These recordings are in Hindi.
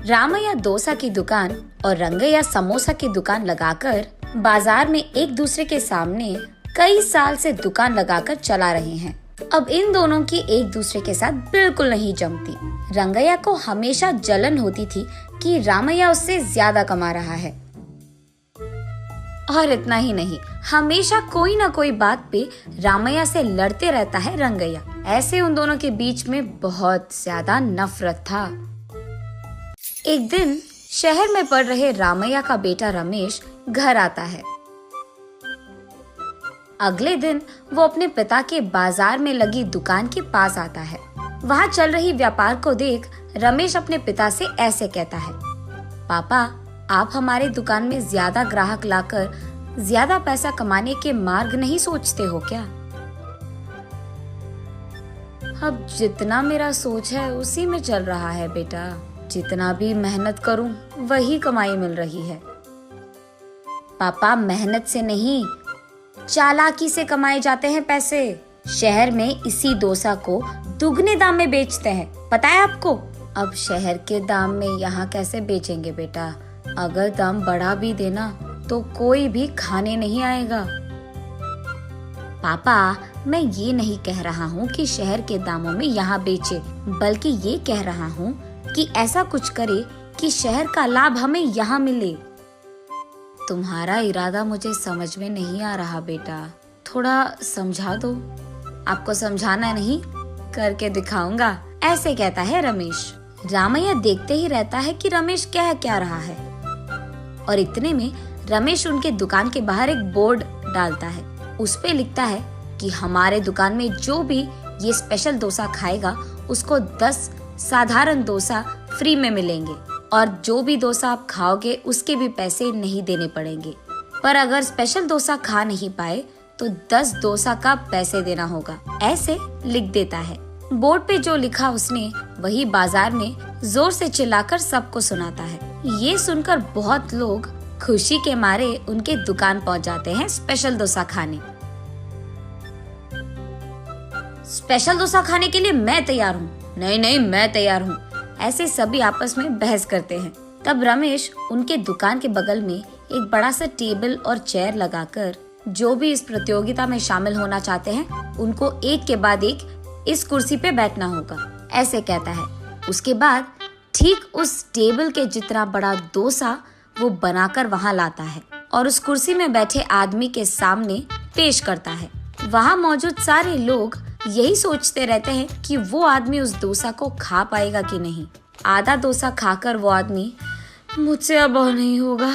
रामैया डोसा की दुकान और रंगैया समोसा की दुकान लगाकर बाजार में एक दूसरे के सामने कई साल से दुकान लगाकर चला रहे हैं। अब इन दोनों की एक दूसरे के साथ बिल्कुल नहीं जमती। रंगैया को हमेशा जलन होती थी कि रामैया उससे ज्यादा कमा रहा है। और इतना ही नहीं, हमेशा कोई ना कोई बात पे रामैया से लड़ते रहता है रंगैया। ऐसे उन दोनों के बीच में बहुत ज्यादा नफरत था। एक दिन शहर में पढ़ रहे रामैया का बेटा रमेश घर आता है। अगले दिन वो अपने पिता के बाजार में लगी दुकान के पास आता है। वहाँ चल रही व्यापार को देख रमेश अपने पिता से ऐसे कहता है, पापा, आप हमारे दुकान में ज्यादा ग्राहक लाकर ज्यादा पैसा कमाने के मार्ग नहीं सोचते हो क्या? अब जितना मेरा सोच है उसी में चल रहा है बेटा। जितना भी मेहनत करूं वही कमाई मिल रही है। पापा, मेहनत से नहीं, चालाकी से कमाए जाते हैं पैसे। शहर में इसी डोसा को दुगने दाम में बेचते हैं, पता है आपको? अब शहर के दाम में यहाँ कैसे बेचेंगे बेटा? अगर दाम बढ़ा भी देना तो कोई भी खाने नहीं आएगा। पापा, मैं ये नहीं कह रहा हूँ कि शहर के दामों में यहाँ बेचे, बल्कि ये कह रहा हूँ कि ऐसा कुछ करे कि शहर का लाभ हमें यहाँ मिले। तुम्हारा इरादा मुझे समझ में नहीं आ रहा बेटा, थोड़ा समझा दो। आपको समझाना नहीं, करके दिखाऊंगा, ऐसे कहता है रमेश। रामैया देखते ही रहता है कि रमेश कह क्या रहा है। और इतने में रमेश उनके दुकान के बाहर एक बोर्ड डालता है। उस पे लिखता है कि हमारे दुकान में जो भी ये स्पेशल डोसा खाएगा उसको 10 साधारण डोसा फ्री में मिलेंगे, और जो भी डोसा आप खाओगे उसके भी पैसे नहीं देने पड़ेंगे। पर अगर स्पेशल डोसा खा नहीं पाए तो 10 डोसा का पैसे देना होगा, ऐसे लिख देता है। बोर्ड पे जो लिखा उसने वही बाजार में जोर से चिल्लाकर सबको सुनाता है। ये सुनकर बहुत लोग खुशी के मारे उनके दुकान पहुंच जाते हैं स्पेशल डोसा खाने। स्पेशल डोसा खाने के लिए मैं तैयार हूँ। नहीं नहीं, मैं तैयार हूँ। ऐसे सभी आपस में बहस करते हैं। तब रमेश उनके दुकान के बगल में एक बड़ा सा टेबल और चेयर लगाकर जो भी इस प्रतियोगिता में शामिल होना चाहते हैं उनको एक के बाद एक इस कुर्सी पे बैठना होगा, ऐसे कहता है। उसके बाद ठीक उस टेबल के जितना बड़ा डोसा वो बनाकर वहाँ लाता है और उस कुर्सी में बैठे आदमी के सामने पेश करता है। वहाँ मौजूद सारे लोग यही सोचते रहते हैं कि वो आदमी उस डोसा को खा पाएगा कि नहीं। आधा डोसा खाकर वो आदमी, मुझसे अब और नहीं होगा,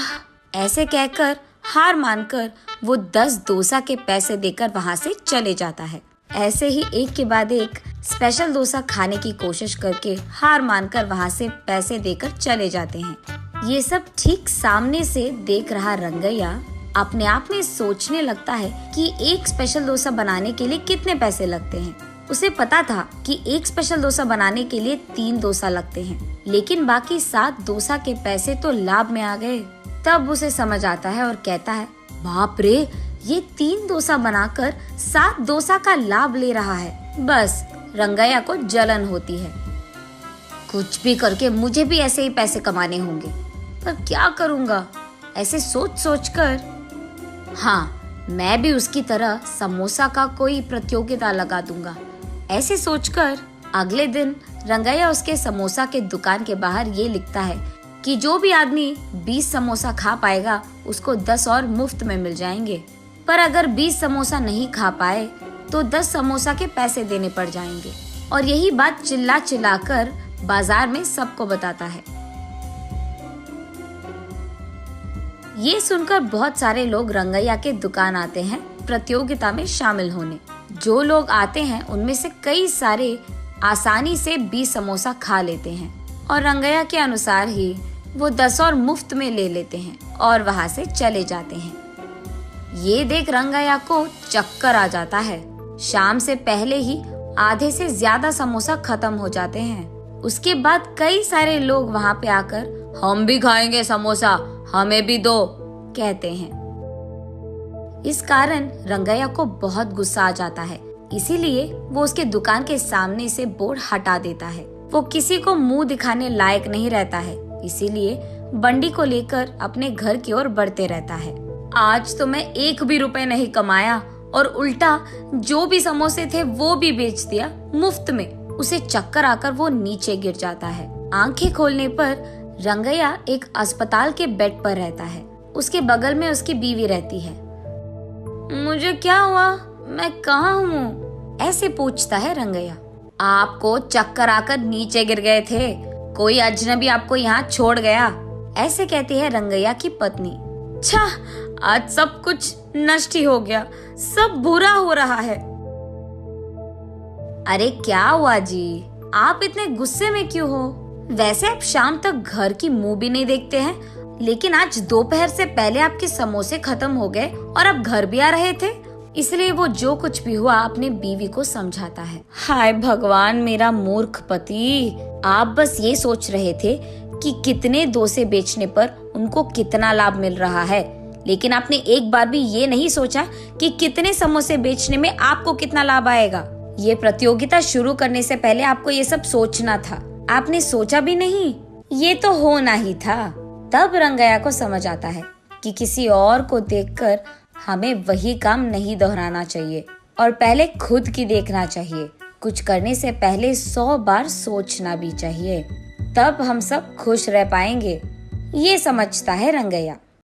ऐसे कहकर हार मानकर वो 10 डोसा के पैसे देकर वहाँ से चले जाता है। ऐसे ही एक के बाद एक स्पेशल डोसा खाने की कोशिश करके हार मानकर वहाँ से पैसे देकर चले जाते हैं। ये सब ठीक सामने से देख रहा रंगैया अपने आप में सोचने लगता है कि एक स्पेशल डोसा बनाने के लिए कितने पैसे लगते हैं। उसे पता था कि एक स्पेशल डोसा बनाने के लिए 3 डोसा लगते हैं, लेकिन बाकी 7 डोसा के पैसे तो लाभ में आ गए। तब उसे समझ आता है और कहता है, बाप रे, ये 3 डोसा बनाकर 7 डोसा का लाभ ले रहा है। बस रंगैया को जलन होती है। कुछ भी करके मुझे भी ऐसे ही पैसे कमाने होंगे, पर क्या करूँगा? ऐसे सोच सोच कर, हाँ, मैं भी उसकी तरह समोसा का कोई प्रतियोगिता लगा दूंगा, ऐसे सोचकर अगले दिन रंगैया उसके समोसा के दुकान के बाहर ये लिखता है कि जो भी आदमी 20 समोसा खा पाएगा उसको 10 और मुफ्त में मिल जाएंगे। पर अगर 20 समोसा नहीं खा पाए तो 10 समोसा के पैसे देने पड़ जाएंगे। और यही बात चिल्ला चिल्ला कर बाजार में सबको बताता है। ये सुनकर बहुत सारे लोग रंगैया के दुकान आते हैं प्रतियोगिता में शामिल होने। जो लोग आते हैं उनमें से कई सारे आसानी से 20 समोसा खा लेते हैं और रंगैया के अनुसार ही वो 10 और मुफ्त में ले लेते हैं और वहाँ से चले जाते हैं। ये देख रंगैया को चक्कर आ जाता है। शाम से पहले ही आधे से ज्यादा समोसा खत्म हो जाते हैं। उसके बाद कई सारे लोग वहाँ पे आकर, हम भी खाएंगे समोसा, हमें भी दो, कहते हैं। इस कारण रंगैया को बहुत गुस्सा आ जाता है, इसीलिए वो उसके दुकान के सामने से बोर्ड हटा देता है। वो किसी को मुंह दिखाने लायक नहीं रहता है, इसीलिए बंडी को लेकर अपने घर की ओर बढ़ते रहता है। आज तो मैं 1 भी रुपए नहीं कमाया और उल्टा जो भी समोसे थे वो भी बेच दिया मुफ्त में। उसे चक्कर आकर वो नीचे गिर जाता है। आंखें खोलने पर रंगैया एक अस्पताल के बेड पर रहता है। उसके बगल में उसकी बीवी रहती है। मुझे क्या हुआ? मैं कहाँ हूँ? ऐसे पूछता है रंगैया। आपको चक्कर आकर नीचे गिर गए थे, कोई अजनबी आपको यहाँ छोड़ गया, ऐसे कहती है रंगैया की पत्नी। छा, आज सब कुछ नष्ट ही हो गया, सब बुरा हो रहा है। अरे क्या हुआ जी, आप इतने गुस्से में क्यों हो? वैसे आप शाम तक घर की मुंह भी नहीं देखते हैं, लेकिन आज दोपहर से पहले आपके समोसे खत्म हो गए और आप घर भी आ रहे थे। इसलिए वो जो कुछ भी हुआ अपने बीवी को समझाता है। हाय भगवान, मेरा मूर्ख पति, आप बस ये सोच रहे थे कि कितने डोसे बेचने पर उनको कितना लाभ मिल रहा है, लेकिन आपने एक बार भी ये नहीं सोचा कि कितने समोसे बेचने में आपको कितना लाभ आएगा। ये प्रतियोगिता शुरू करने से पहले आपको ये सब सोचना था, आपने सोचा भी नहीं, ये तो होना ही था। तब रंगैया को समझ आता है कि किसी और को देखकर हमें वही काम नहीं दोहराना चाहिए और पहले खुद की देखना चाहिए। कुछ करने से पहले 100 बार सोचना भी चाहिए, तब हम सब खुश रह पाएंगे। ये समझता है रंगैया।